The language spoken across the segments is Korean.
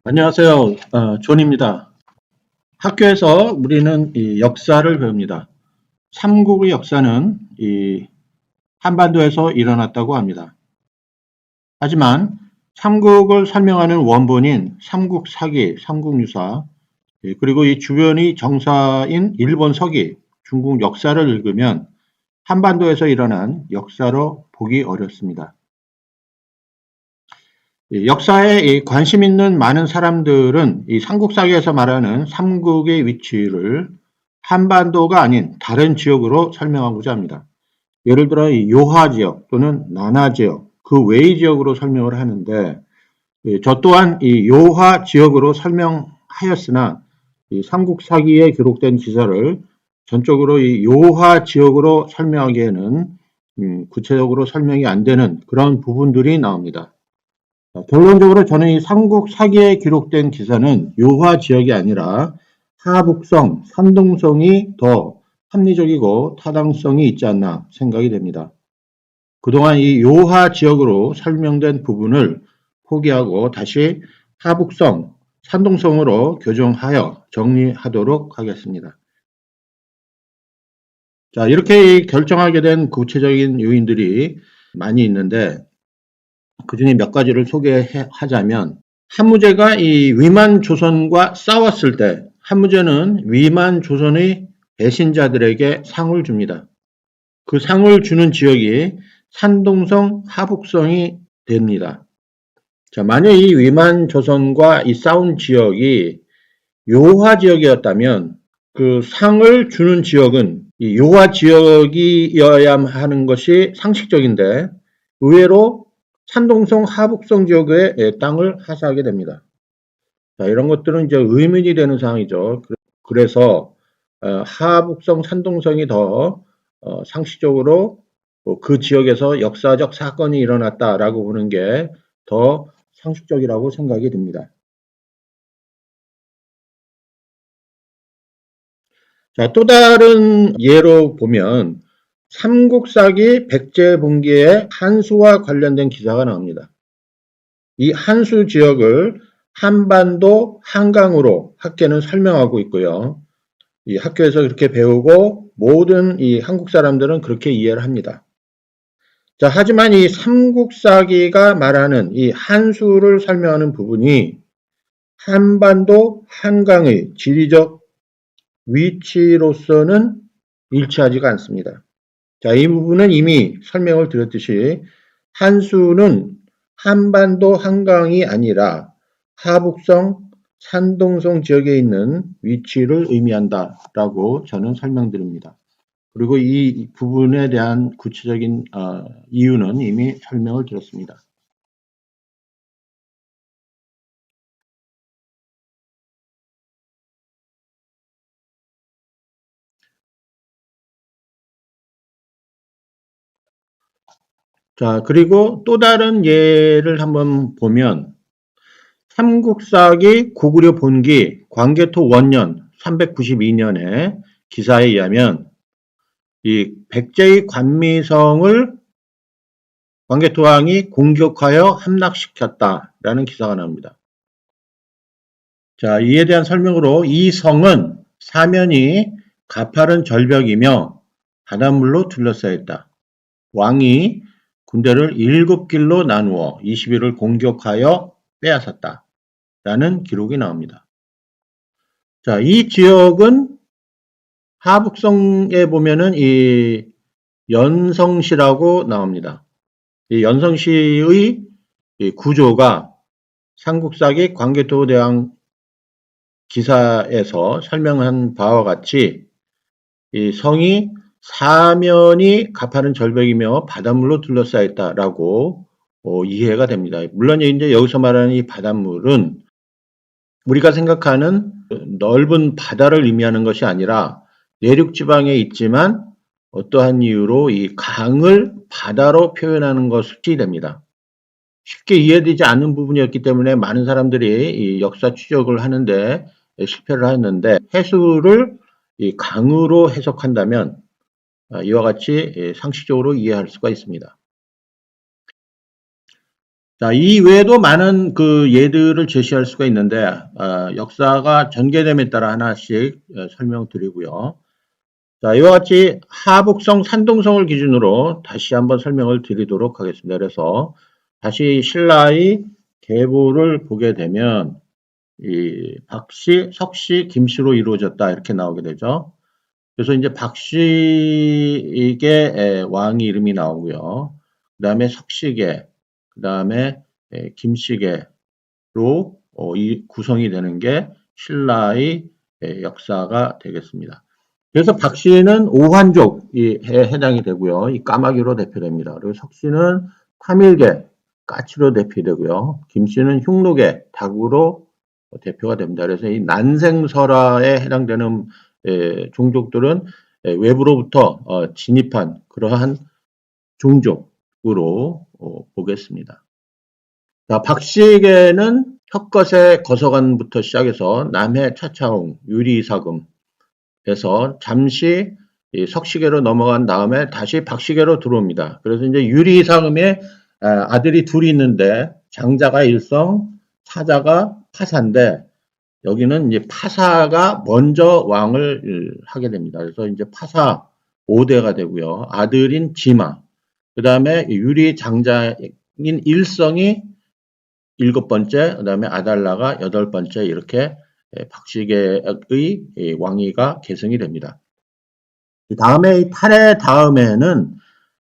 안녕하세요. 존입니다. 학교에서 우리는 이 역사를 배웁니다. 삼국의 역사는 이 한반도에서 일어났다고 합니다. 하지만 삼국을 설명하는 원본인 삼국사기, 삼국유사, 그리고 이 주변이 정사인 일본 서기, 중국 역사를 읽으면 한반도에서 일어난 역사로 보기 어렵습니다. 역사에 관심 있는 많은 사람들은 이 삼국사기에서 말하는 삼국의 위치를 한반도가 아닌 다른 지역으로 설명하고자 합니다. 예를 들어 이 요하 지역 또는 나나 지역, 그 외의 지역으로 설명을 하는데, 저 또한 이 요하 지역으로 설명하였으나 이 삼국사기에 기록된 기사를 전적으로 이 요하 지역으로 설명하기에는 구체적으로 설명이 안 되는 그런 부분들이 나옵니다. 결론적으로 저는 이 삼국 사기에 기록된 기사는 요하 지역이 아니라 하북성, 산동성이 더 합리적이고 타당성이 있지 않나 생각이 됩니다. 그동안 이 요하 지역으로 설명된 부분을 포기하고 다시 하북성, 산동성으로 교정하여 정리하도록 하겠습니다. 자, 이렇게 결정하게 된 구체적인 요인들이 많이 있는데 그 중에 몇 가지를 소개하자면 한무제가 이 위만 조선과 싸웠을 때 한무제는 위만 조선의 배신자들에게 상을 줍니다. 그 상을 주는 지역이 산동성, 하북성이 됩니다. 자, 만약 이 위만 조선과 이 싸운 지역이 요하 지역이었다면 그 상을 주는 지역은 이 요하 지역이어야 하는 것이 상식적인데 의외로 산동성, 하북성 지역의 땅을 하사하게 됩니다. 자, 이런 것들은 이제 의문이 되는 상황이죠. 그래서 하북성, 산동성이 더 상식적으로 그 지역에서 역사적 사건이 일어났다라고 보는 게 더 상식적이라고 생각이 듭니다. 자, 또 다른 예로 보면 삼국사기 백제분기에 한수와 관련된 기사가 나옵니다. 이 한수 지역을 한반도 한강으로 학계는 설명하고 있고요. 이 학교에서 그렇게 배우고 모든 이 한국 사람들은 그렇게 이해를 합니다. 자, 하지만 이 삼국사기가 말하는 이 한수를 설명하는 부분이 한반도 한강의 지리적 위치로서는 일치하지가 않습니다. 자, 이 부분은 이미 설명을 드렸듯이 한수는 한반도 한강이 아니라 하북성, 산동성 지역에 있는 위치를 의미한다라고 저는 설명드립니다. 그리고 이 부분에 대한 구체적인 이유는 이미 설명을 드렸습니다. 자, 그리고 또 다른 예를 한번 보면 삼국사기 고구려 본기 광개토 원년 392년에 기사에 의하면 이 백제의 관미성을 광개토왕이 공격하여 함락시켰다라는 기사가 나옵니다. 자, 이에 대한 설명으로 이 성은 사면이 가파른 절벽이며 바닷물로 둘러싸여 있다. 왕이 군대를 7길로 나누어 20일을 공격하여 빼앗았다. 라는 기록이 나옵니다. 자, 이 지역은 하북성에 보면은 이 연성시라고 나옵니다. 이 연성시의 이 구조가 삼국사기 광개토대왕 기사에서 설명한 바와 같이 이 성이 사면이 가파른 절벽이며 바닷물로 둘러싸여 있다라고 이해가 됩니다. 물론 이제 여기서 말하는 이 바닷물은 우리가 생각하는 넓은 바다를 의미하는 것이 아니라 내륙 지방에 있지만 어떠한 이유로 이 강을 바다로 표현하는 것이 됩니다. 쉽게 이해되지 않는 부분이었기 때문에 많은 사람들이 이 역사 추적을 하는데 실패를 했는데 해수를 이 강으로 해석한다면 이와 같이 상식적으로 이해할 수가 있습니다. 자, 이 외에도 많은 그 예들을 제시할 수가 있는데, 역사가 전개됨에 따라 하나씩 설명드리고요. 자, 이와 같이 하북성, 산동성을 기준으로 다시 한번 설명을 드리도록 하겠습니다. 그래서 다시 신라의 계보를 보게 되면 이 박씨, 석씨, 김씨로 이루어졌다 이렇게 나오게 되죠. 그래서 이제 박씨에게 왕이 이름이 나오고요. 그 다음에 석씨계, 그 다음에 김씨계로 이 구성이 되는 게 신라의 역사가 되겠습니다. 그래서 박씨는 오한족에 해당이 되고요. 이 까마귀로 대표됩니다. 그리고 석씨는 타밀계, 까치로 대표되고요. 김씨는 흉노계, 닭으로 대표가 됩니다. 그래서 이 난생설화에 해당되는 종족들은 외부로부터 진입한 그러한 종족으로 보겠습니다. 자, 박씨에게는 혁것의 거서관부터 시작해서 남해 차차홍, 유리사금에서 잠시 석시계로 넘어간 다음에 다시 박씨계로 들어옵니다. 그래서 이제 유리사금에 아들이 둘이 있는데 장자가 일성, 사자가 파사인데 여기는 이제 파사가 먼저 왕을 하게 됩니다. 그래서 이제 파사 5대가 되고요. 아들인 지마, 그 다음에 유리 장자인 일성이 7번째, 그 다음에 아달라가 8번째 이렇게 박씨계의 왕위가 계승이 됩니다. 다음에 탈의 다음에는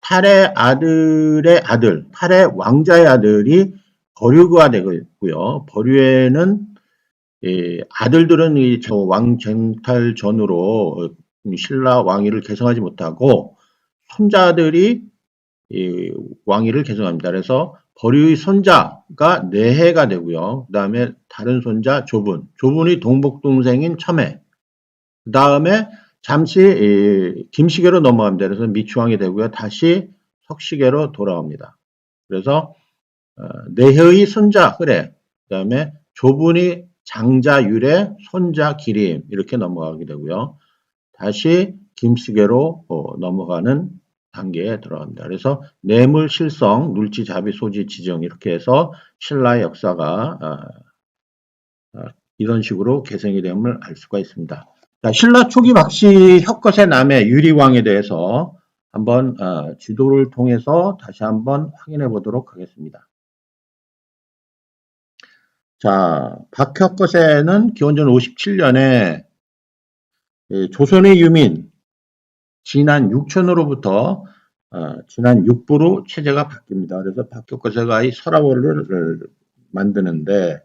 탈의 아들의 아들, 탈의 왕자의 아들이 버류가 되고요. 버류에는 아들들은 이 왕쟁탈 전으로 신라 왕위를 계승하지 못하고 손자들이 왕위를 계승합니다. 그래서 버류의 손자가 내해가 되고요. 그 다음에 다른 손자 조분이 동복동생인 첨해. 그 다음에 잠시 김씨계로 넘어갑니다. 그래서 미추왕이 되고요. 다시 석씨계로 돌아옵니다. 그래서 내해의 손자 흐래, 그 다음에 조분이 장자 유래, 손자 기림 이렇게 넘어가게 되고요. 다시 김씨계로 넘어가는 단계에 들어갑니다. 그래서 뇌물, 실성, 눌지, 자비, 소지, 지정 이렇게 해서 신라의 역사가 이런 식으로 개성이 됨을 알 수가 있습니다. 자, 신라 초기 박씨 혁것의 남해 유리왕에 대해서 한번 지도를 통해서 다시 한번 확인해 보도록 하겠습니다. 자, 박혁것에는 기원전 57년에 조선의 유민 진한 6천으로부터 진한 6부로 체제가 바뀝니다. 그래서 박혁거세가 이 설화월을 만드는데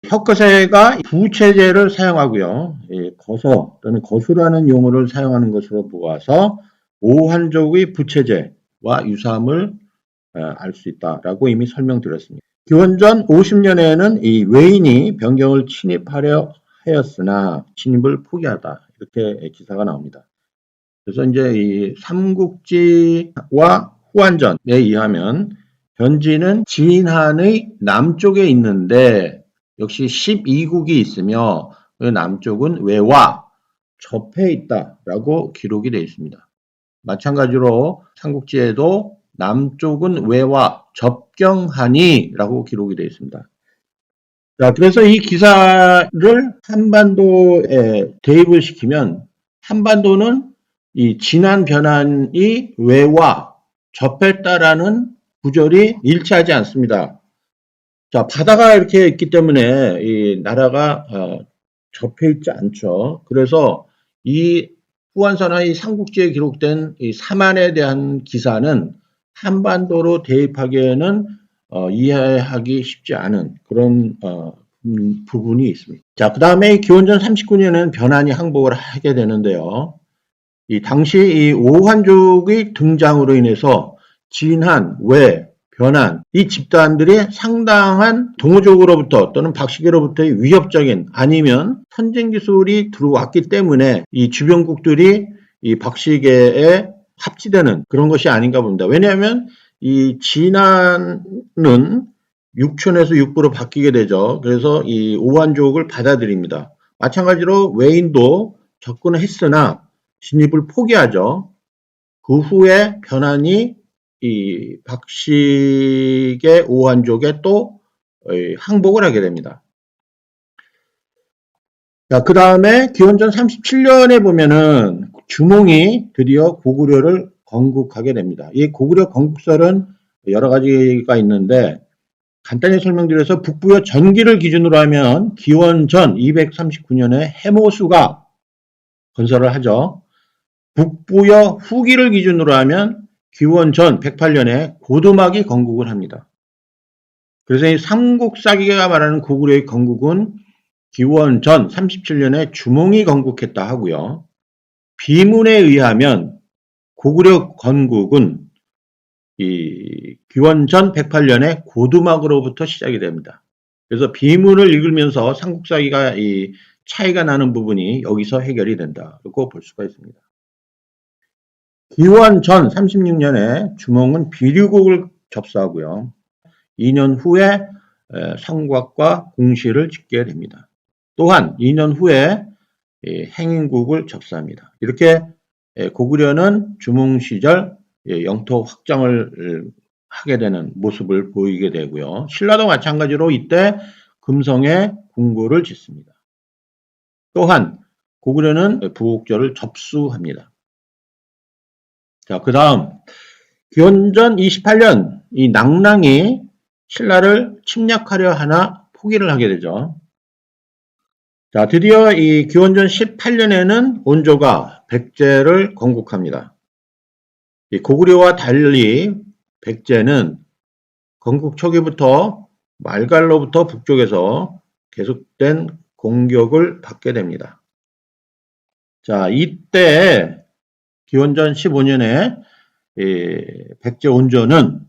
혁거세가 부체제를 사용하고요. 거서 또는 거수라는 용어를 사용하는 것으로 보아서 오한족의 부체제와 유사함을 알 수 있다라고 이미 설명드렸습니다. 기원전 50년에는 이 외인이 변경을 침입하려 하였으나 침입을 포기하다 이렇게 기사가 나옵니다. 그래서 이제 이 삼국지와 후한전에 의하면 변지는 진한의 남쪽에 있는데 역시 12국이 있으며 그 남쪽은 외와 접해 있다라고 기록이 되어 있습니다. 마찬가지로 삼국지에도 남쪽은 외와 접경하니라고 기록이 되어 있습니다. 자, 그래서 이 기사를 한반도에 대입을 시키면 한반도는 이 진한 변환이 외와 접했다라는 구절이 일치하지 않습니다. 자, 바다가 이렇게 있기 때문에 이 나라가 접해 있지 않죠. 그래서 이 후한서나 이 삼국지에 기록된 이 사만에 대한 기사는 한반도로 대입하기에는 이해하기 쉽지 않은 그런 부분이 있습니다. 자, 그 다음에 기원전 39년에는 변환이 항복을 하게 되는데요. 이 당시 이 오한족의 등장으로 인해서 진한, 외, 변한 이 집단들이 상당한 동호족으로부터 또는 박씨계로부터의 위협적인 아니면 선진 기술이 들어왔기 때문에 이 주변국들이 이 박씨계에 합치되는 그런 것이 아닌가 봅니다. 왜냐하면 이 진한은 6촌에서 6부로 바뀌게 되죠. 그래서 이 오한족을 받아들입니다. 마찬가지로 외인도 접근을 했으나 진입을 포기하죠. 그 후에 변환이 이 박식의 오한족에 또 항복을 하게 됩니다. 자, 그 다음에 기원전 37년에 보면은 주몽이 드디어 고구려를 건국하게 됩니다. 이 고구려 건국설은 여러 가지가 있는데 간단히 설명드려서 북부여 전기를 기준으로 하면 기원전 239년에 해모수가 건설을 하죠. 북부여 후기를 기준으로 하면 기원전 108년에 고두막이 건국을 합니다. 그래서 이 삼국사기가 말하는 고구려의 건국은 기원전 37년에 주몽이 건국했다 하고요. 비문에 의하면 고구려 건국은 이 기원전 108년에 고두막으로부터 시작이 됩니다. 그래서 비문을 읽으면서 삼국사기가 이 차이가 나는 부분이 여기서 해결이 된다고 볼 수가 있습니다. 기원전 36년에 주몽은 비류국을 접수하고요. 2년 후에 성곽과 궁시를 짓게 됩니다. 또한 2년 후에 행인국을 접수합니다. 이렇게 고구려는 주몽 시절 영토 확장을 하게 되는 모습을 보이게 되고요. 신라도 마찬가지로 이때 금성에 궁궐을 짓습니다. 또한 고구려는 부옥절을 접수합니다. 자, 그 다음 기원전 28년 이 낭랑이 신라를 침략하려 하나 포기를 하게 되죠. 자, 드디어 이 기원전 18년에는 온조가 백제를 건국합니다. 이 고구려와 달리 백제는 건국 초기부터 말갈로부터 북쪽에서 계속된 공격을 받게 됩니다. 자, 이때 기원전 15년에 백제 온조는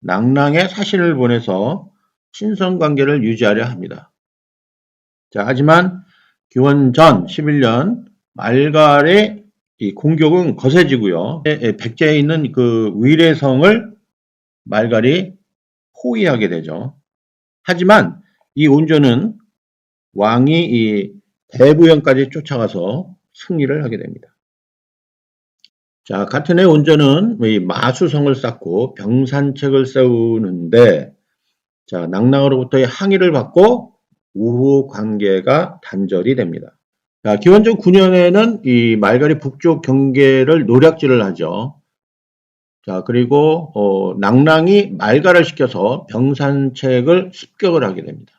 낭랑에 사신을 보내서 친선관계를 유지하려 합니다. 자, 하지만 기원전 11년 말갈의 이 공격은 거세지고요. 백제에 있는 그 위례성을 말갈이 포위하게 되죠. 하지만 이 온조는 왕이 이 대부영까지 쫓아가서 승리를 하게 됩니다. 자, 같은 해 온조는 이 마수성을 쌓고 병산책을 세우는데 자, 낭랑으로부터의 항의를 받고 우호 관계가 단절이 됩니다. 자, 기원전 9년에는 이 말갈이 북쪽 경계를 노략질을 하죠. 자, 그리고 낭랑이 말갈을 시켜서 병산책을 습격을 하게 됩니다.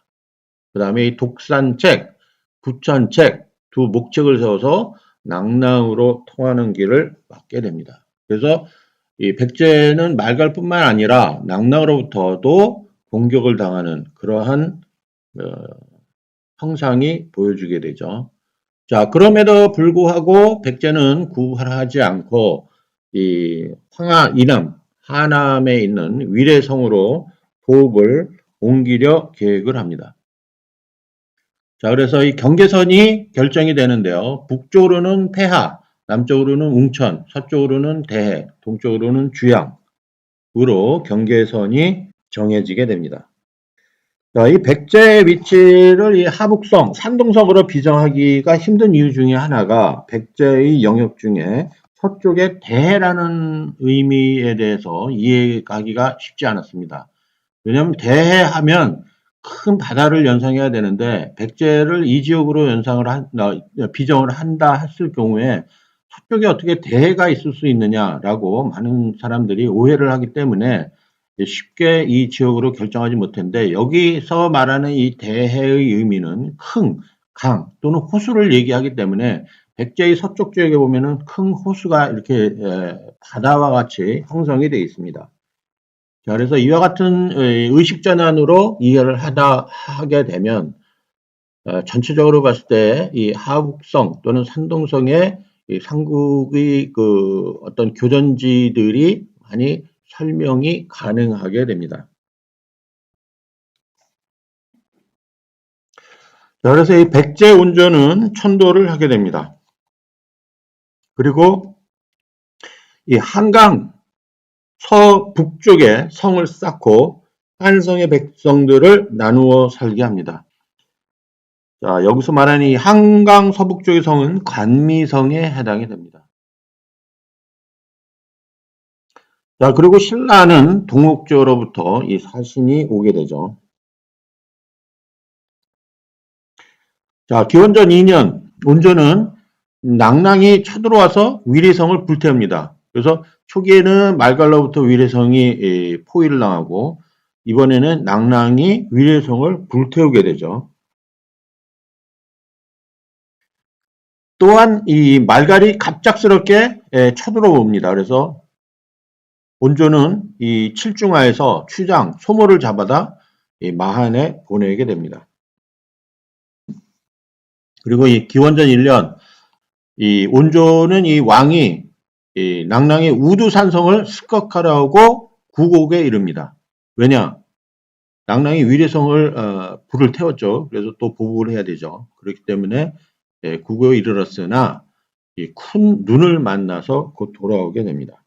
그 다음에 이 독산책, 부천책 두 목책을 세워서 낭랑으로 통하는 길을 막게 됩니다. 그래서 이 백제는 말갈뿐만 아니라 낭랑으로부터도 공격을 당하는 그러한 형상이 보여주게 되죠. 자, 그럼에도 불구하고 백제는 구하지 않고 이 황하 이남 하남에 있는 위례성으로 도읍을 옮기려 계획을 합니다. 자, 그래서 이 경계선이 결정이 되는데요. 북쪽으로는 폐하, 남쪽으로는 웅천, 서쪽으로는 대해, 동쪽으로는 주양으로 경계선이 정해지게 됩니다. 자, 이 백제의 위치를 이 하북성, 산동성으로 비정하기가 힘든 이유 중에 하나가 백제의 영역 중에 서쪽에 대해라는 의미에 대해서 이해하기가 쉽지 않았습니다. 왜냐하면 대해하면 큰 바다를 연상해야 되는데 백제를 이 지역으로 비정을 한다 했을 경우에 서쪽에 어떻게 대해가 있을 수 있느냐라고 많은 사람들이 오해를 하기 때문에 쉽게 이 지역으로 결정하지 못했는데 여기서 말하는 이 대해의 의미는 큰 강 또는 호수를 얘기하기 때문에 백제의 서쪽 지역에 보면은 큰 호수가 이렇게 바다와 같이 형성이 되어 있습니다. 자, 그래서 이와 같은 의식 전환으로 이해를 하게 되면 전체적으로 봤을 때 이 하북성 또는 산동성의 이 삼국의 그 어떤 교전지들이 많이 설명이 가능하게 됩니다. 자, 그래서 이 백제 온조는 천도를 하게 됩니다. 그리고 이 한강 서북쪽에 성을 쌓고 한 성의 백성들을 나누어 살게 합니다. 자, 여기서 말하는 이 한강 서북쪽의 성은 관미성에 해당이 됩니다. 자, 그리고 신라는 동옥조로부터 이 사신이 오게 되죠. 자, 기원전 2년 온조는 낭랑이 쳐들어와서 위례성을 불태웁니다. 그래서 초기에는 말갈로부터 위례성이 포위를 당하고 이번에는 낭랑이 위례성을 불태우게 되죠. 또한 이 말갈이 갑작스럽게 쳐들어옵니다. 그래서 온조는 이 칠중하에서 추장, 소모를 잡아다 이 마한에 보내게 됩니다. 그리고 이 기원전 1년 이 온조는 이 왕이 이 낭랑의 우두산성을 습격하라고 구곡에 이릅니다. 왜냐? 낭랑이 위례성을 불을 태웠죠. 그래서 또 보복을 해야 되죠. 그렇기 때문에 구곡에 이르렀으나 이 큰 눈을 만나서 곧 돌아오게 됩니다.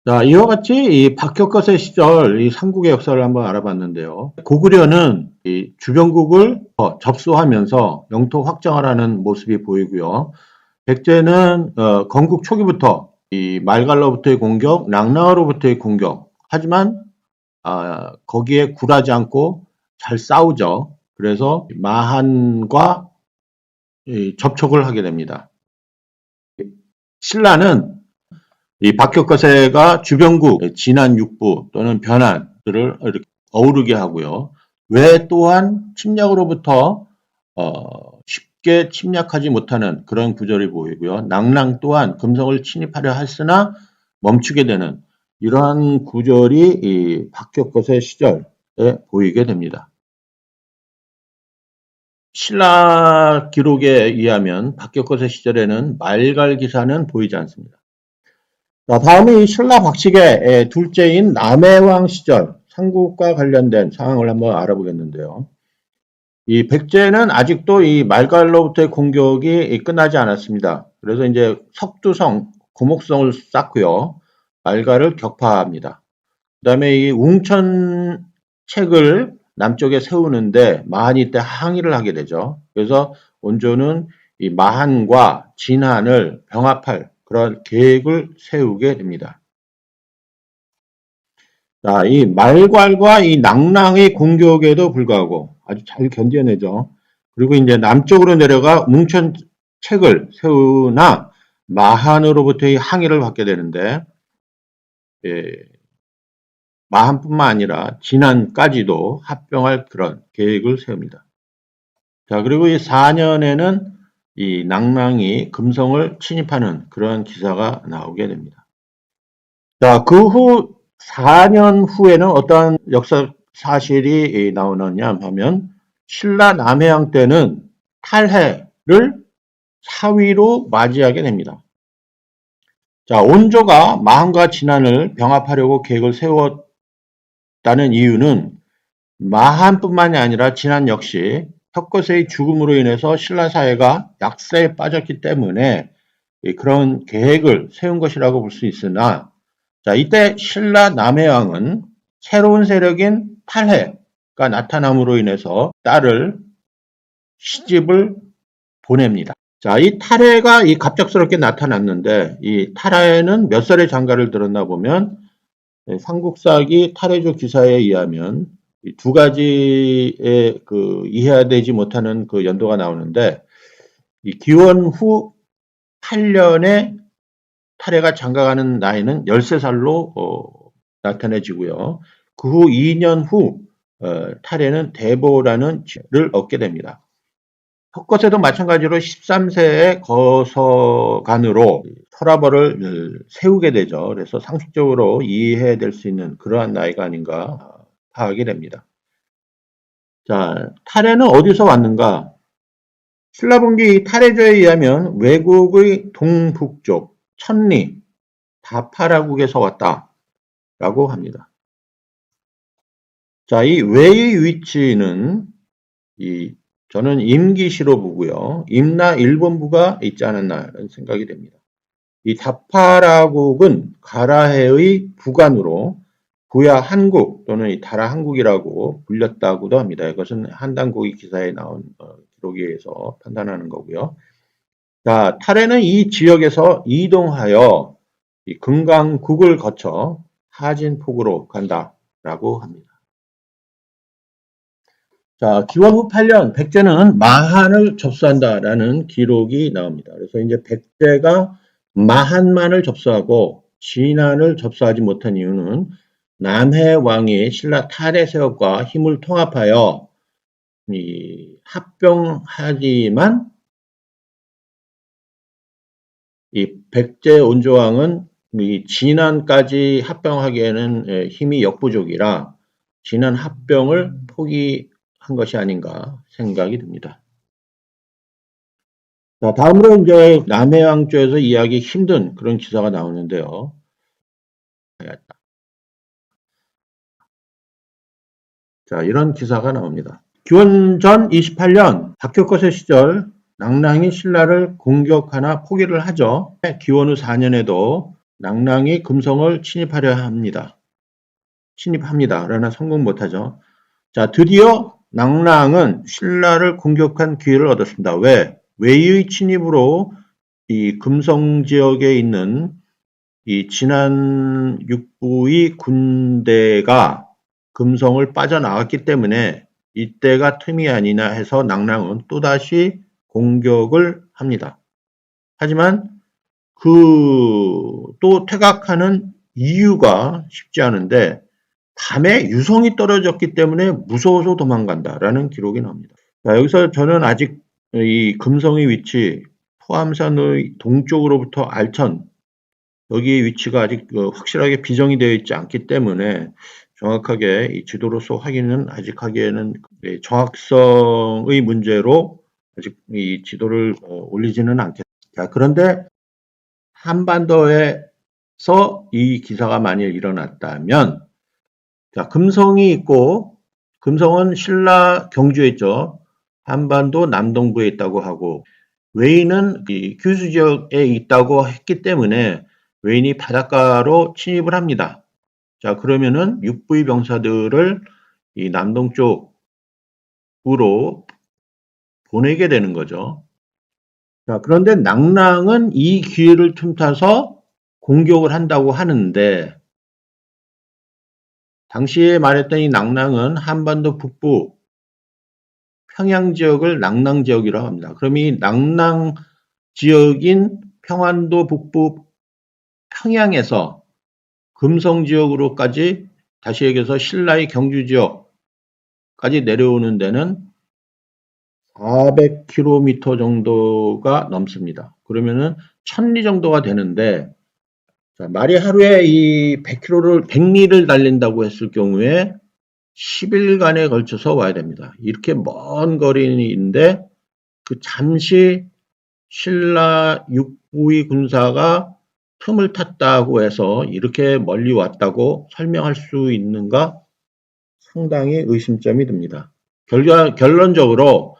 자, 이와 같이 이 박혁거세 시절 이 삼국의 역사를 한번 알아봤는데요. 고구려는 이 주변국을 접수하면서 영토 확장하라는 모습이 보이고요. 백제는 건국 초기부터 이 말갈로부터의 공격, 낭랑으로부터의 공격. 하지만 거기에 굴하지 않고 잘 싸우죠. 그래서 마한과 접촉을 하게 됩니다. 신라는 이 박혁거세가 주변국 진안 육부 또는 변한들을 이렇게 어우르게 하고요. 외 또한 침략으로부터 쉽게 침략하지 못하는 그런 구조를 보이고요. 낭랑 또한 금성을 침입하려 했으나 멈추게 되는 이러한 구절이 이 박혁거세 시절에 보이게 됩니다. 신라 기록에 의하면 박혁거세 시절에는 말갈 기사는 보이지 않습니다. 자, 다음은 이 신라 박식의 둘째인 남해왕 시절 삼국과 관련된 상황을 한번 알아보겠는데요. 이 백제는 아직도 이 말갈로부터의 공격이 끝나지 않았습니다. 그래서 이제 석두성, 고목성을 쌓고요. 말갈을 격파합니다. 그 다음에 이 웅천책을 남쪽에 세우는데 마한이 때 항의를 하게 되죠. 그래서 온조는 이 마한과 진한을 병합할 그런 계획을 세우게 됩니다. 자, 이 말괄과 이 낭랑의 공격에도 불구하고 아주 잘 견뎌내죠. 그리고 이제 남쪽으로 내려가 웅천책을 세우나 마한으로부터의 항의를 받게 되는데 예, 마한뿐만 아니라 진안까지도 합병할 그런 계획을 세웁니다. 자, 그리고 이 4년에는 이 낭랑이 금성을 침입하는 그런 기사가 나오게 됩니다. 자, 그 후 4년 후에는 어떠한 역사 사실이 나오느냐 하면 신라 남해양 때는 탈해를 사위로 맞이하게 됩니다. 자, 온조가 마한과 진안을 병합하려고 계획을 세웠다는 이유는 마한뿐만이 아니라 진안 역시 혁거세의 죽음으로 인해서 신라 사회가 약세에 빠졌기 때문에 그런 계획을 세운 것이라고 볼 수 있으나 자, 이때 신라 남해왕은 새로운 세력인 탈해가 나타남으로 인해서 딸을 시집을 보냅니다. 자, 이 탈해가 갑작스럽게 나타났는데 이 탈해는 몇 살의 장가를 들었나 보면 삼국사기 탈해조 기사에 의하면 두 가지의 이해되지 못하는 그 연도가 나오는데 이 기원 후 8년에 탈해가 장가가는 나이는 13살로 나타내지고요. 그 후 2년 후 탈해는 대보라는 를 얻게 됩니다. 헛것에도 마찬가지로 13세의 거서간으로 서라벌을 세우게 되죠. 그래서 상식적으로 이해될 수 있는 그러한 나이가 아닌가 파악이 됩니다. 자, 탈해는 어디서 왔는가? 신라분기 탈해조에 의하면 외국의 동북쪽 천리 다파라국에서 왔다라고 합니다. 자, 이 외의 위치는 저는 임기시로 보고요. 임나 일본부가 있지 않았나라는 생각이 됩니다. 이 다파라국은 가라해의 부관으로 구야 한국 또는 이 다라 한국이라고 불렸다고도 합니다. 이것은 한당국의 기사에 나온 기록에 의해서 판단하는 거고요. 자, 탈해는 이 지역에서 이동하여 이 금강국을 거쳐 하진폭으로 간다라고 합니다. 자, 기원 후 8년 백제는 마한을 접수한다라는 기록이 나옵니다. 그래서 이제 백제가 마한만을 접수하고 진안을 접수하지 못한 이유는 남해 왕이 신라 탈해세력과 힘을 통합하여 합병하지만 이 백제 온조왕은 이 진안까지 합병하기에는 힘이 역부족이라 진안 합병을 포기한 것이 아닌가 생각이 듭니다. 자, 다음으로 이제 남해왕 쪽에서 이해하기 힘든 그런 기사가 나오는데요. 자, 이런 기사가 나옵니다. 기원전 28년 박효거세 시절 낭랑이 신라를 공격하나 포기를 하죠. 기원 후 4년에도 낭랑이 금성을 침입하려 합니다. 그러나 성공 못하죠. 자, 드디어 낭랑은 신라를 공격한 기회를 얻었습니다. 왜? 외의 침입으로 이 금성 지역에 있는 이 진안 육부의 군대가 금성을 빠져나왔기 때문에 이때가 틈이 아니나 해서 낭랑은 또다시 공격을 합니다. 하지만 또 퇴각하는 이유가 쉽지 않은데 밤에 유성이 떨어졌기 때문에 무서워서 도망간다라는 기록이 나옵니다. 자, 여기서 저는 아직 이 금성의 위치, 포암산의 동쪽으로부터 알천, 여기의 위치가 아직 확실하게 비정이 되어 있지 않기 때문에 정확하게 이 지도로서 확인은 아직 하기에는 정확성의 문제로 아직 이 지도를 올리지는 않겠습니다. 자, 그런데 한반도에서 이 기사가 만일 일어났다면, 자, 금성이 있고, 금성은 신라 경주에 있죠. 한반도 남동부에 있다고 하고, 외인은 규수 지역에 있다고 했기 때문에 외인이 바닷가로 침입을 합니다. 자, 그러면은 육부의 병사들을 이 남동쪽으로 보내게 되는 거죠. 자, 그런데 낭랑은 이 기회를 틈타서 공격을 한다고 하는데, 당시에 말했던 이 낭랑은 한반도 북부 평양 지역을 낭랑 지역이라고 합니다. 그럼 이 낭랑 지역인 평안도 북부 평양에서 금성 지역으로까지 다시 얘기해서 신라의 경주 지역까지 내려오는 데는 400km 정도가 넘습니다. 그러면은 1000리 정도가 되는데, 자, 말이 하루에 이 100리를 달린다고 했을 경우에 10일간에 걸쳐서 와야 됩니다. 이렇게 먼 거리인데 잠시 신라 육부의 군사가 틈을 탔다고 해서 이렇게 멀리 왔다고 설명할 수 있는가 상당히 의심점이 듭니다. 결론적으로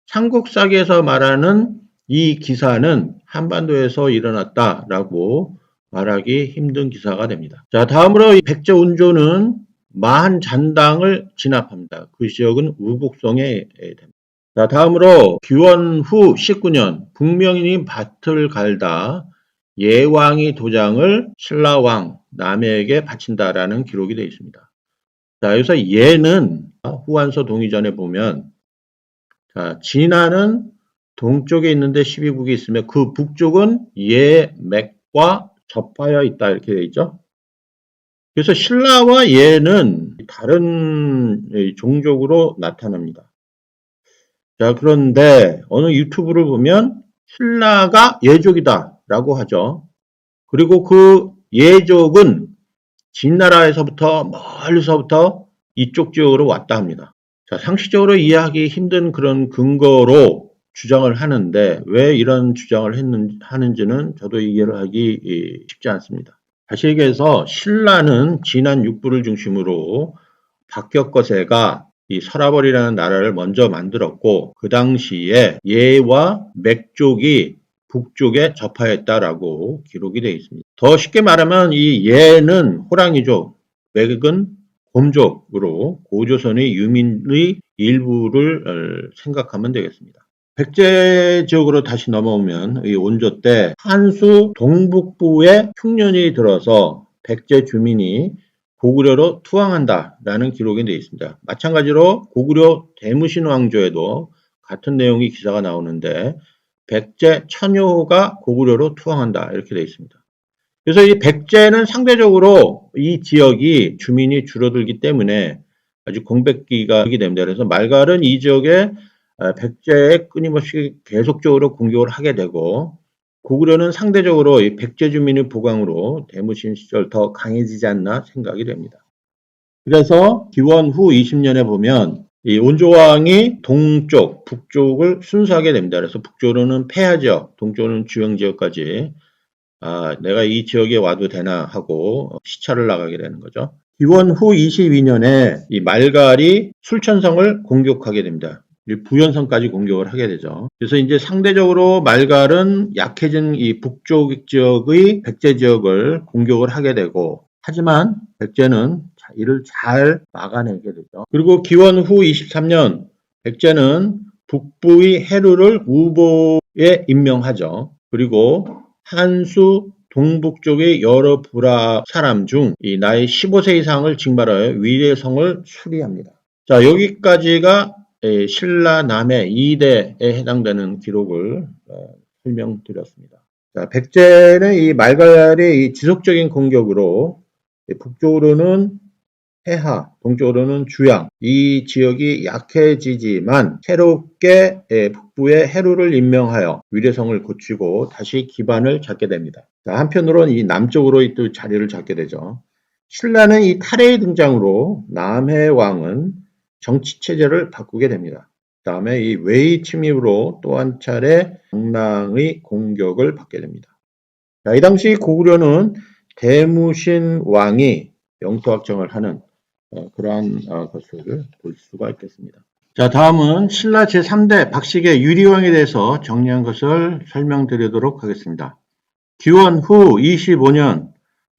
삼국사기에서 말하는 이 기사는 한반도에서 일어났다라고 말하기 힘든 기사가 됩니다. 자, 다음으로 백제 운조는 마한 잔당을 진압합니다. 그 지역은 우북성에 됩니다. 자, 다음으로 기원 후 19년 북명인이 밭을 갈다 예왕이 도장을 신라왕 남해에게 바친다라는 기록이 되어 있습니다. 자, 여기서 예는 후한서 동의전에 보면, 자, 진안은 동쪽에 있는데 12국이 있으며 그 북쪽은 예, 맥과 접하여 있다 이렇게 되어 있죠. 그래서 신라와 예는 다른 종족으로 나타납니다. 자, 그런데 어느 유튜브를 보면 신라가 예족이다 라고 하죠. 그리고 그 예족은 진나라에서부터 멀리서부터 이쪽 지역으로 왔다 합니다. 자, 상식적으로 이해하기 힘든 그런 근거로 주장을 하는데 왜 이런 주장을 하는지는 저도 이해를 하기 쉽지 않습니다. 다시 얘기해서 신라는 진안 육부를 중심으로 박격거세가 이 서라벌이라는 나라를 먼저 만들었고 그 당시에 예와 맥족이 북쪽에 접하였다라고 기록이 되어 있습니다. 더 쉽게 말하면 이 예는 호랑이족, 맥은 곰족으로 고조선의 유민의 일부를 생각하면 되겠습니다. 백제 지역으로 다시 넘어오면 이 원조 때 한수 동북부에 흉년이 들어서 백제 주민이 고구려로 투항한다라는 기록이 되어 있습니다. 마찬가지로 고구려 대무신 왕조에도 같은 내용이 기사가 나오는데 백제 천효가 고구려로 투항한다 이렇게 되어 있습니다. 그래서 이 백제는 상대적으로 이 지역이 주민이 줄어들기 때문에 아주 공백기가 되게 됩니다. 그래서 말갈은 이 지역에 백제에 끊임없이 계속적으로 공격을 하게 되고 고구려는 상대적으로 이 백제 주민의 보강으로 대무신 시절 더 강해지지 않나 생각이 됩니다. 그래서 기원 후 20년에 보면 이 온조왕이 동쪽, 북쪽을 순서하게 됩니다. 그래서 북쪽으로는 폐하 지역, 동쪽으로는 주영 지역까지 내가 이 지역에 와도 되나 하고 시찰을 나가게 되는 거죠. 기원 후 22년에 이 말갈이 술천성을 공격하게 됩니다. 부연성까지 공격을 하게 되죠. 그래서 이제 상대적으로 말갈은 약해진 이 북쪽 지역의 백제 지역을 공격을 하게 되고 하지만 백제는 이를 잘 막아내게 되죠. 그리고 기원 후 23년 백제는 북부의 해루를 우보에 임명하죠. 그리고 한수 동북쪽의 여러 부라 사람 중 이 나이 15세 이상을 징발하여 위례성을 수리합니다. 자, 여기까지가 신라 남해 2대에 해당되는 기록을 설명드렸습니다. 자, 백제는 이 말갈의 이 지속적인 공격으로 북쪽으로는 해하, 동쪽으로는 주양, 이 지역이 약해지지만 새롭게 북부에 해루를 임명하여 위례성을 고치고 다시 기반을 잡게 됩니다. 자, 한편으로는 이 남쪽으로 또 자리를 잡게 되죠. 신라는 이 탈해의 등장으로 남해 왕은 정치체제를 바꾸게 됩니다. 그 다음에 이 웨이 침입으로 또 한 차례 당랑의 공격을 받게 됩니다. 자, 이 당시 고구려는 대무신 왕이 영토 확정을 하는 그러한 것을 볼 수가 있겠습니다. 자, 다음은 신라 제3대 박식의 유리왕에 대해서 정리한 것을 설명드리도록 하겠습니다. 기원 후 25년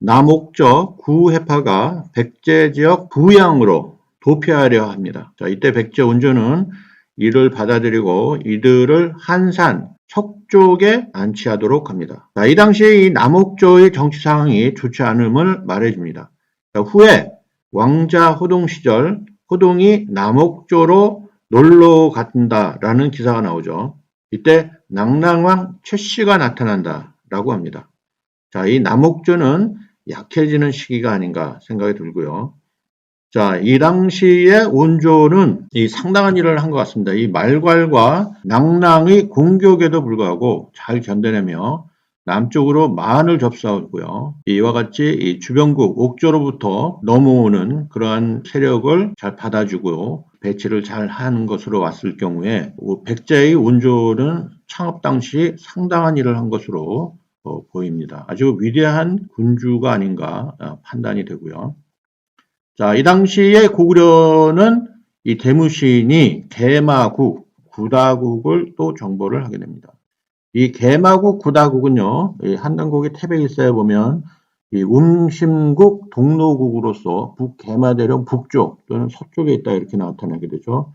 남옥적 구해파가 백제 지역 부양으로 도피하려 합니다. 자, 이때 백제 원조는 이를 받아들이고 이들을 한산 석족에 안치하도록 합니다. 자, 이 당시 이 남옥조의 정치 상황이 좋지 않음을 말해줍니다. 자, 후에 왕자 호동 시절 호동이 남옥조로 놀러 간다라는 기사가 나오죠. 이때 낭랑왕 최씨가 나타난다라고 합니다. 자, 이 남옥조는 약해지는 시기가 아닌가 생각이 들고요. 자, 이 당시에 원조는 이 상당한 일을 한 것 같습니다. 이 말괄과 낭랑의 공격에도 불구하고 잘 견뎌내며 남쪽으로 만을 접수하고요. 이와 같이 이 주변국 옥조로부터 넘어오는 그러한 세력을 잘 받아주고 배치를 잘 하는 것으로 왔을 경우에 백제의 원조는 창업 당시 상당한 일을 한 것으로 보입니다. 아주 위대한 군주가 아닌가 판단이 되고요. 자, 이 당시에 고구려는 이 대무신이 개마국, 구다국을 또 정벌을 하게 됩니다. 이 개마국, 구다국은요, 이 한단국의 태백일사에 보면 이 웅심국, 동로국으로서 북개마대령 북쪽 또는 서쪽에 있다 이렇게 나타나게 되죠.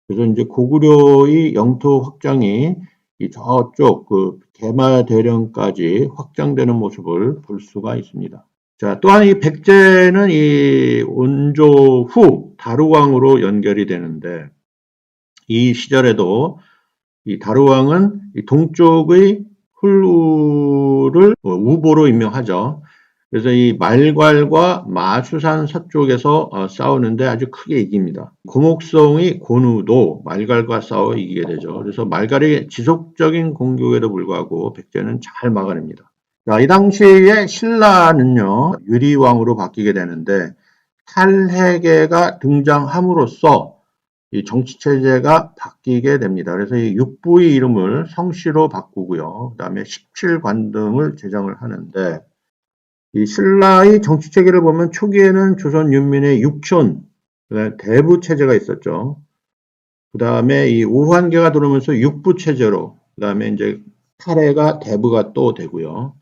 그래서 이제 고구려의 영토 확장이 이 저쪽 그 개마대령까지 확장되는 모습을 볼 수가 있습니다. 자, 또한 이 백제는 이 원조 후 다루왕으로 연결이 되는데 이 시절에도 이 다루왕은 이 동쪽의 훌루를 우보로 임명하죠. 그래서 이 말괄과 마수산 서쪽에서 싸우는데 아주 크게 이깁니다. 고목성의 고누도 말괄과 싸워 이기게 되죠. 그래서 말괄의 지속적인 공격에도 불구하고 백제는 잘 막아냅니다. 자, 이 당시에 신라는요, 유리왕으로 바뀌게 되는데 탈해계가 등장함으로써 이 정치체제가 바뀌게 됩니다. 그래서 이 육부의 이름을 성씨로 바꾸고요. 그 다음에 17관등을 제정을 하는데 이 신라의 정치체계를 보면 초기에는 조선 윤민의 육촌, 대부 체제가 있었죠. 그 다음에 이 오환계가 들어오면서 육부 체제로, 그 다음에 이제 탈해가 대부가 또 되고요.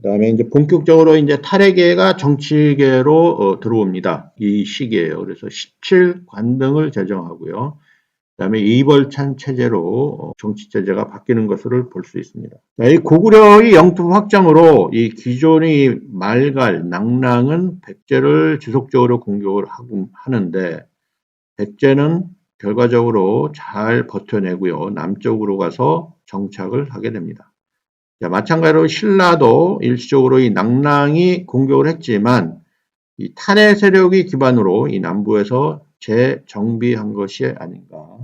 그 다음에 이제 본격적으로 이제 탈해계가 정치계로 들어옵니다. 이 시기에요. 그래서 17관등을 제정하고요. 그다음에 이벌찬 체제로 정치 체제가 바뀌는 것을 볼 수 있습니다. 이 고구려의 영토 확장으로 이 기존의 말갈, 낙랑은 백제를 지속적으로 공격을 하는데 백제는 결과적으로 잘 버텨내고요. 남쪽으로 가서 정착을 하게 됩니다. 자, 마찬가지로 신라도 일시적으로 이 낙랑이 공격을 했지만 이 탄해 세력이 기반으로 이 남부에서 재정비한 것이 아닌가.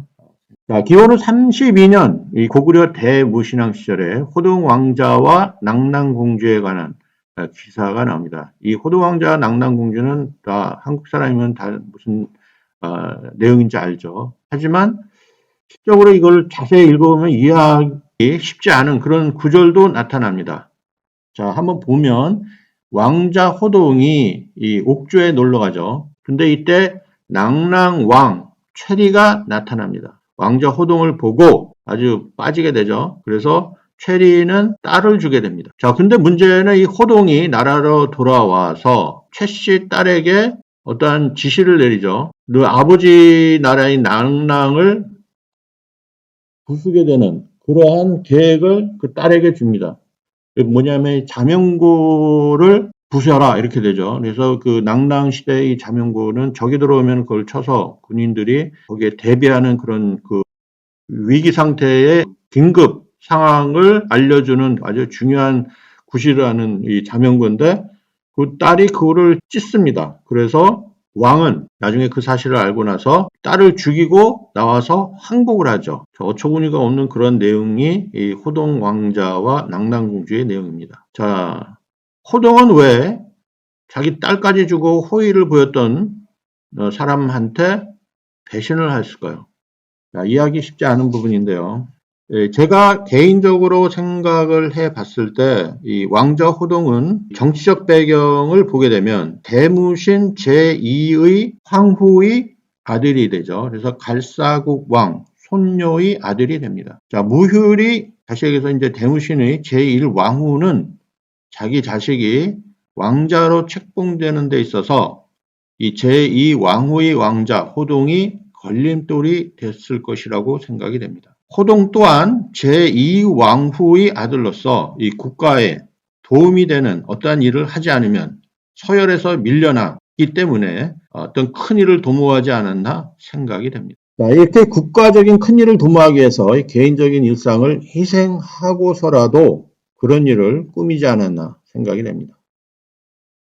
자, 기원후 32년 이 고구려 대무신왕 시절에 호동 왕자와 낙랑 공주에 관한 기사가 나옵니다. 이 호동 왕자와 낙랑 공주는 다 한국 사람이면 다 무슨 내용인지 알죠. 하지만 실적으로 이걸 자세히 읽어보면 이해하기 쉽지 않은 그런 구절도 나타납니다. 자, 한번 보면 왕자 호동이 이 옥조에 놀러 가죠. 근데 이때 낙랑왕 최리가 나타납니다. 왕자 호동을 보고 아주 빠지게 되죠. 그래서 최리는 딸을 주게 됩니다. 자, 근데 문제는 이 호동이 나라로 돌아와서 최씨 딸에게 어떠한 지시를 내리죠. 너 아버지 나라인 낙랑을 부수게 되는 그러한 계획을 그 딸에게 줍니다. 뭐냐면 자명고를 부숴라 이렇게 되죠. 그래서 그 낙랑 시대의 자명고는 적이 들어오면 그걸 쳐서 군인들이 거기에 대비하는 그런 그 위기 상태의 긴급 상황을 알려주는 아주 중요한 구실하는 이 자명고인데 그 딸이 그거를 찢습니다. 그래서 왕은 나중에 그 사실을 알고 나서 딸을 죽이고 나와서 항복을 하죠. 어처구니가 없는 그런 내용이 이 호동 왕자와 낙랑공주의 내용입니다. 자, 호동은 왜 자기 딸까지 주고 호의를 보였던 사람한테 배신을 했을까요? 자, 이해하기 쉽지 않은 부분인데요. 제가 개인적으로 생각을 해 봤을 때, 이 왕자 호동은 정치적 배경을 보게 되면 대무신 제2의 황후의 아들이 되죠. 그래서 갈사국 왕, 손녀의 아들이 됩니다. 자, 무효리, 다시 얘기해서 이제 대무신의 제1왕후는 자기 자식이 왕자로 책봉되는 데 있어서 이 제2왕후의 왕자 호동이 걸림돌이 됐을 것이라고 생각이 됩니다. 호동 또한 제2왕후의 아들로서 이 국가에 도움이 되는 어떠한 일을 하지 않으면 서열에서 밀려나기 때문에 어떤 큰 일을 도모하지 않았나 생각이 됩니다. 이렇게 국가적인 큰 일을 도모하기 위해서 개인적인 일상을 희생하고서라도 그런 일을 꾸미지 않았나 생각이 됩니다.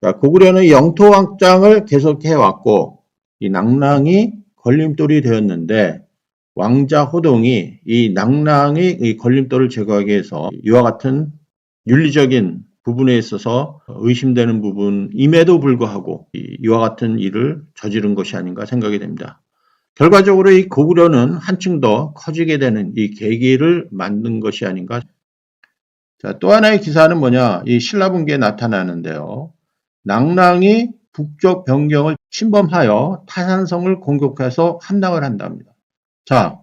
자, 고구려는 영토 확장을 계속해 왔고 이 낙랑이 걸림돌이 되었는데 왕자 호동이 이 낙랑의 이 걸림돌을 제거하기 위해서 이와 같은 윤리적인 부분에 있어서 의심되는 부분임에도 불구하고 이와 같은 일을 저지른 것이 아닌가 생각이 됩니다. 결과적으로 이 고구려는 한층 더 커지게 되는 이 계기를 만든 것이 아닌가. 자, 또 하나의 기사는 뭐냐? 이 신라분기에 나타나는데요. 낙랑이 북쪽 변경을 침범하여 타산성을 공격해서 함락을 한답니다. 자,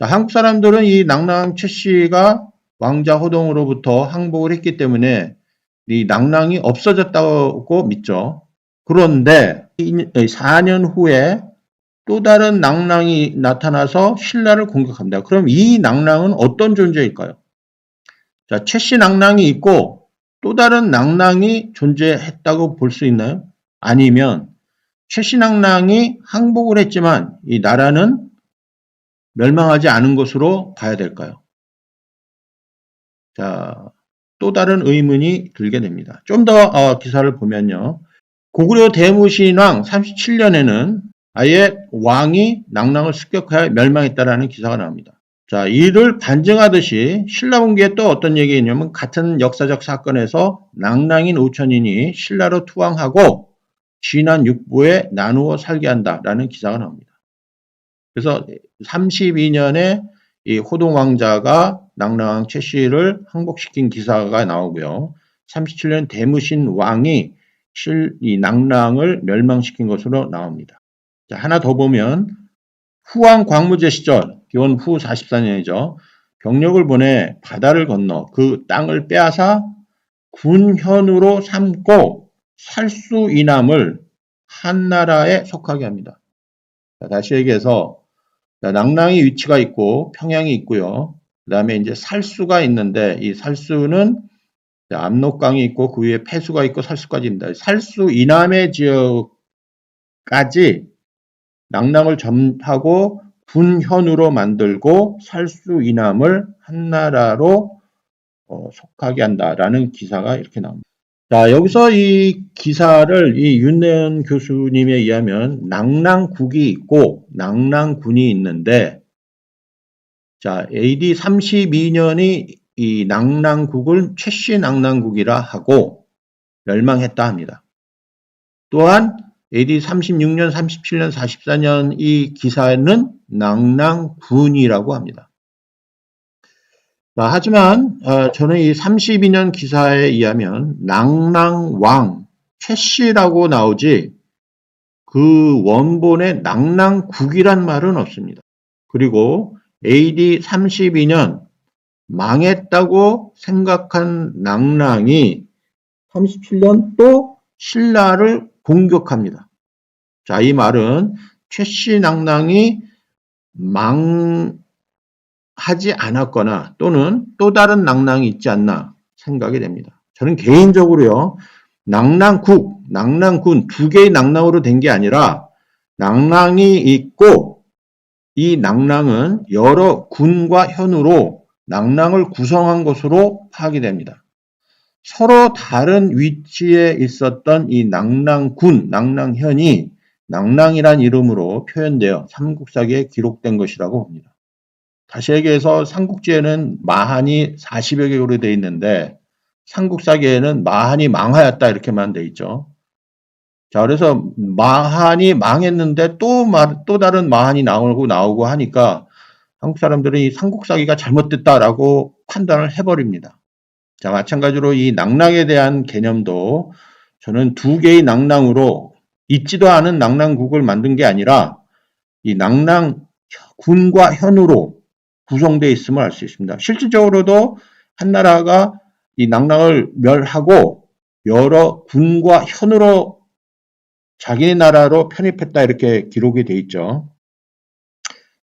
한국 사람들은 이 낙랑 최씨가 왕자 호동으로부터 항복을 했기 때문에 이 낙랑이 없어졌다고 믿죠. 그런데 4년 후에 또 다른 낙랑이 나타나서 신라를 공격합니다. 그럼 이 낙랑은 어떤 존재일까요? 자, 최씨 낙랑이 있고 또 다른 낙랑이 존재했다고 볼 수 있나요? 아니면 최씨 낙랑이 항복을 했지만 이 나라는 멸망하지 않은 것으로 봐야 될까요? 자, 또 다른 의문이 들게 됩니다. 좀 더 기사를 보면요. 고구려 대무신왕 37년에는 아예 왕이 낙랑을 습격하여 멸망했다라는 기사가 나옵니다. 자, 이를 반증하듯이 신라분기에 또 어떤 얘기가 있냐면 같은 역사적 사건에서 낙랑인 5천인이 신라로 투항하고 진안 육부에 나누어 살게 한다라는 기사가 나옵니다. 그래서 32년에 이 호동 왕자가 낙랑 최씨를 항복시킨 기사가 나오고요. 37년 대무신 왕이 이 낙랑을 멸망시킨 것으로 나옵니다. 자, 하나 더 보면 후왕 광무제 시절, 기원 후 44년이죠. 병력을 보내 바다를 건너 그 땅을 빼앗아 군현으로 삼고 살수 이남을 한나라에 속하게 합니다. 자, 다시 얘기해서 자, 낭랑이 위치가 있고 평양이 있고요. 그 다음에 이제 살수가 있는데 이 살수는 압록강이 있고 그 위에 폐수가 있고 살수까지 입니다. 살수 이남의 지역까지 낭랑을 점하고 군현으로 만들고 살수 이남을 한나라로 속하게 한다라는 기사가 이렇게 나옵니다. 자, 여기서 이 기사를 이 윤내연 교수님에 의하면 낭랑국이 있고 낭랑군이 있는데, 자, AD 32년이 이 낭랑국을 최씨 낭랑국이라 하고 멸망했다 합니다. 또한 AD 36년, 37년, 44년 이 기사는 낭랑군이라고 합니다. 자, 하지만 저는 이 32년 기사에 의하면 낭랑왕 최씨라고 나오지 그 원본에 낭랑국이란 말은 없습니다. 그리고 AD 32년 망했다고 생각한 낭랑이 37년 또 신라를 공격합니다. 자, 이 말은 최씨 낭랑이 망하지 않았거나 또는 또 다른 낭랑이 있지 않나 생각이 됩니다. 저는 개인적으로요, 낭랑국, 낭랑군 두 개의 낭랑으로 된 게 아니라 낭랑이 있고 이 낭랑은 여러 군과 현으로 낭랑을 구성한 것으로 파악이 됩니다. 서로 다른 위치에 있었던 이 낭랑군, 낭랑현이 낭랑이란 이름으로 표현되어 삼국사기에 기록된 것이라고 봅니다. 다시 얘기해서 삼국지에는 마한이 40여 개로 되어 있는데 삼국사기에는 마한이 망하였다 이렇게만 되어 있죠. 자, 그래서 마한이 망했는데 또 다른 마한이 나오고 하니까 한국 사람들은 이 삼국사기가 잘못됐다라고 판단을 해버립니다. 자, 마찬가지로 이 낭랑에 대한 개념도 저는 두 개의 낭랑으로 있지도 않은 낭랑국을 만든 게 아니라 이 낭랑 군과 현으로 구성되어 있음을 알 수 있습니다. 실질적으로도 한나라가 이 낭랑을 멸하고 여러 군과 현으로 자기 나라로 편입했다 이렇게 기록이 돼 있죠.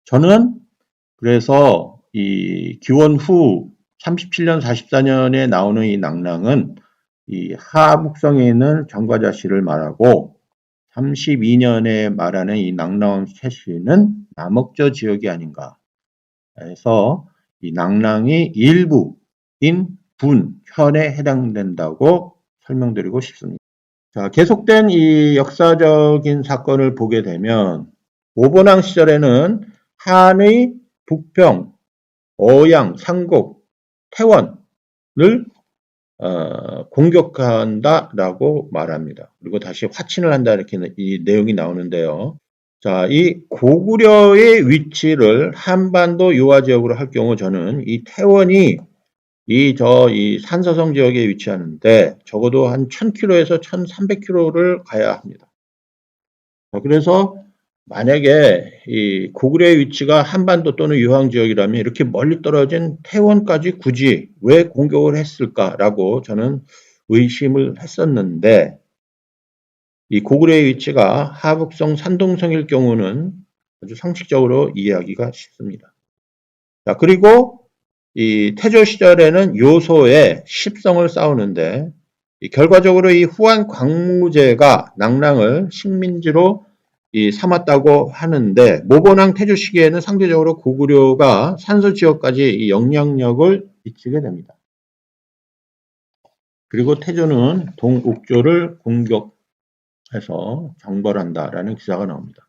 저는 그래서 이 기원 후 37년, 44년에 나오는 이 낭랑은 이 하북성에 있는 정과자씨를 말하고 32년에 말하는 이 낭랑원 최씨는 남억저 지역이 아닌가 해서 이 낭랑이 일부인 군, 현에 해당된다고 설명드리고 싶습니다. 자, 계속된 이 역사적인 사건을 보게 되면 오번왕 시절에는 한의, 북평, 어양, 상곡, 태원을 공격한다라고 말합니다. 그리고 다시 화친을 한다 이렇게 이 내용이 나오는데요. 자, 이 고구려의 위치를 한반도 유화 지역으로 할 경우 저는 이 태원이 이 산서성 지역에 위치하는데 적어도 한 1000km에서 1300km를 가야 합니다. 그래서 만약에 이 고구려의 위치가 한반도 또는 유황 지역이라면 이렇게 멀리 떨어진 태원까지 굳이 왜 공격을 했을까라고 저는 의심을 했었는데 이 고구려의 위치가 하북성, 산동성일 경우는 아주 상식적으로 이해하기가 쉽습니다. 자, 그리고 이 태조 시절에는 요소의 십성을 싸우는데 결과적으로 이 후한 광무제가 낭랑을 식민지로 삼았다고 하는데 모본왕 태조 시기에는 상대적으로 고구려가 산서 지역까지 영향력을 미치게 됩니다. 그리고 태조는 동옥조를 공격해서 정벌한다라는 기사가 나옵니다.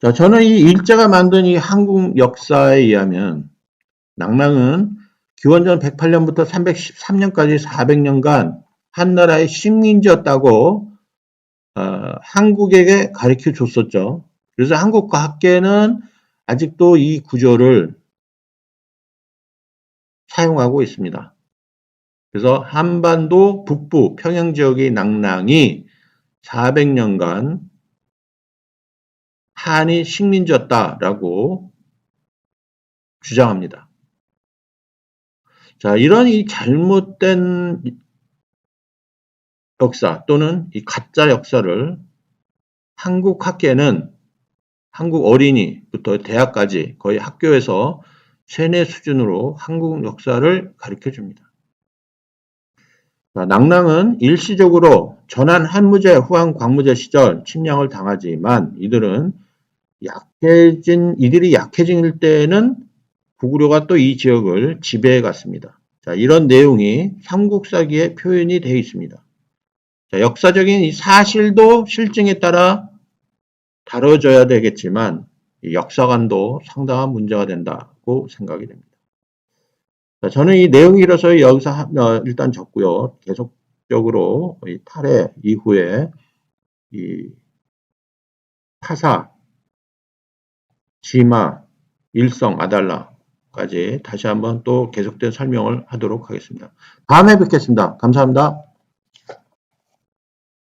자, 저는 이 일제가 만든 이 한국 역사에 의하면 낭랑은 기원전 108년부터 313년까지 400년간 한나라의 식민지였다고 한국에게 가르쳐 줬었죠. 그래서 한국 과학계는 아직도 이 구조를 사용하고 있습니다. 그래서 한반도 북부 평양 지역의 낭랑이 400년간 한이 식민지였다라고 주장합니다. 자, 이런 이 잘못된 역사 또는 이 가짜 역사를 한국 학계는 한국 어린이부터 대학까지 거의 학교에서 세뇌 수준으로 한국 역사를 가르쳐 줍니다. 낭랑은 일시적으로 전한 한무제, 후한 광무제 시절 침략을 당하지만 이들이 약해질 때에는 고구려가 또 이 지역을 지배해 갔습니다. 자, 이런 내용이 삼국사기에 표현이 되어 있습니다. 자, 역사적인 이 사실도 실증에 따라 다뤄져야 되겠지만 역사관도 상당한 문제가 된다고 생각이 됩니다. 자, 저는 이 내용이 길어서 여기서 일단 적고요. 계속적으로 이 탈해 이후에 이 타사, 지마, 일성, 아달라까지 다시 한번 또 계속된 설명을 하도록 하겠습니다. 다음에 뵙겠습니다. 감사합니다.